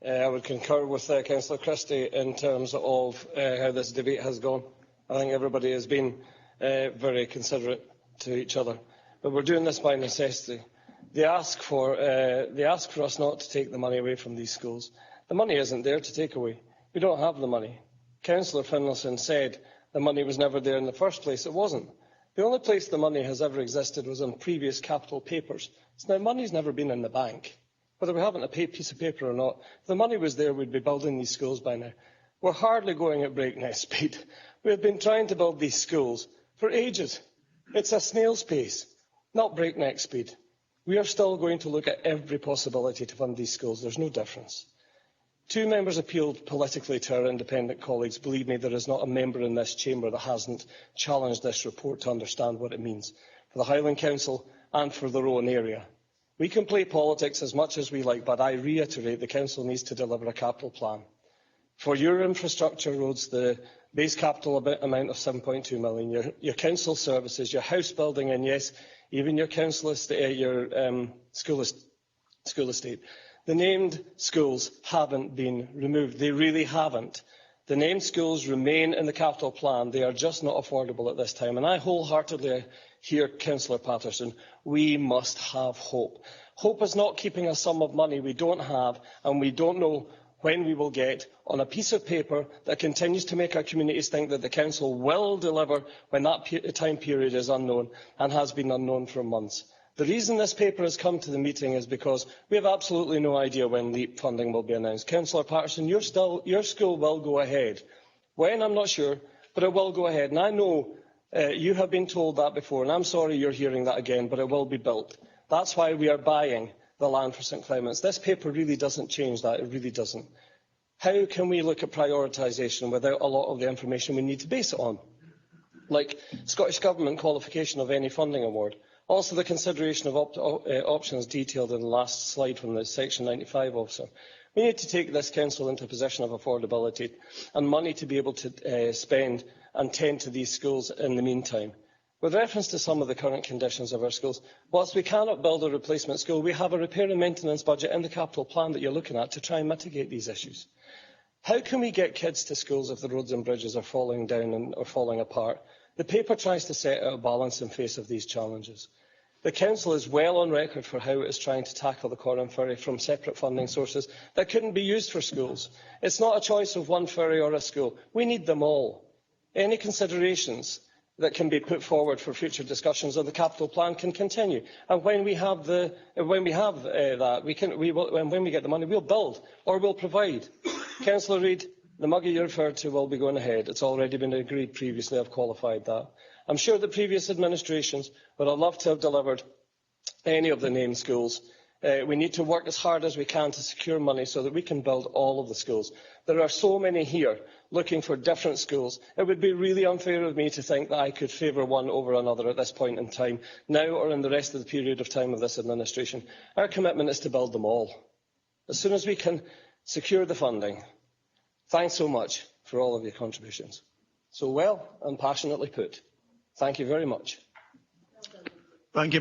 I would concur with Councillor Christie in terms of how this debate has gone. I think everybody has been very considerate to each other. But we're doing this by necessity. They ask for us not to take the money away from these schools. The money isn't there to take away. We don't have the money. Councillor Finlayson said the money was never there in the first place. It wasn't. The only place the money has ever existed was on previous capital papers. So now money's never been in the bank. Whether we have it on a piece of paper or not, if the money was there, we'd be building these schools by now. We're hardly going at breakneck speed. We have been trying to build these schools for ages. It's a snail's pace, not breakneck speed. We are still going to look at every possibility to fund these schools. There's no difference. Two members appealed politically to our independent colleagues. Believe me, there is not a member in this chamber that hasn't challenged this report to understand what it means for the Highland Council and for their own area. We can play politics as much as we like, but I reiterate the Council needs to deliver a capital plan. For your infrastructure roads, the base capital amount of £7.2 million, your council services, your house building, and yes, even your council estate, school estate. The named schools haven't been removed. They really haven't. The named schools remain in the capital plan. They are just not affordable at this time. And I wholeheartedly hear Councillor Patterson. We must have hope. Hope is not keeping a sum of money we don't have and we don't know when we will get on a piece of paper that continues to make our communities think that the Council will deliver when that time period is unknown and has been unknown for months. The reason this paper has come to the meeting is because we have absolutely no idea when LEAP funding will be announced. Councillor Patterson, your school will go ahead. When, I'm not sure, but it will go ahead. And I know you have been told that before, and I'm sorry you're hearing that again, but it will be built. That's why we are buying the land for St Clement's. This paper really doesn't change that. It really doesn't. How can we look at prioritisation without a lot of the information we need to base it on? Like Scottish Government qualification of any funding award. Also, the consideration of options detailed in the last slide from the Section 95 officer. We need to take this Council into a position of affordability and money to be able to spend and tend to these schools in the meantime. With reference to some of the current conditions of our schools, whilst we cannot build a replacement school, we have a repair and maintenance budget in the capital plan that you're looking at to try and mitigate these issues. How can we get kids to schools if the roads and bridges are falling down or falling apart? The paper tries to set out a balance in face of these challenges. The Council is well on record for how it is trying to tackle the Cllr ferry from separate funding sources that couldn't be used for schools. It's not a choice of one ferry or a school. We need them all. Any considerations that can be put forward for future discussions of the capital plan can continue. And when we have that, when we get the money, we'll build or we'll provide. Councillor Reid, the muggy you referred to will be going ahead. It's already been agreed previously. I've qualified that. I'm sure the previous administrations would have loved to have delivered any of the named schools. We need to work as hard as we can to secure money so that we can build all of the schools. There are so many here looking for different schools. It would be really unfair of me to think that I could favour one over another at this point in time, now or in the rest of the period of time of this administration. Our commitment is to build them all, as soon as we can secure the funding. Thanks so much for all of your contributions. So well and passionately put. Thank you very much. Thank you.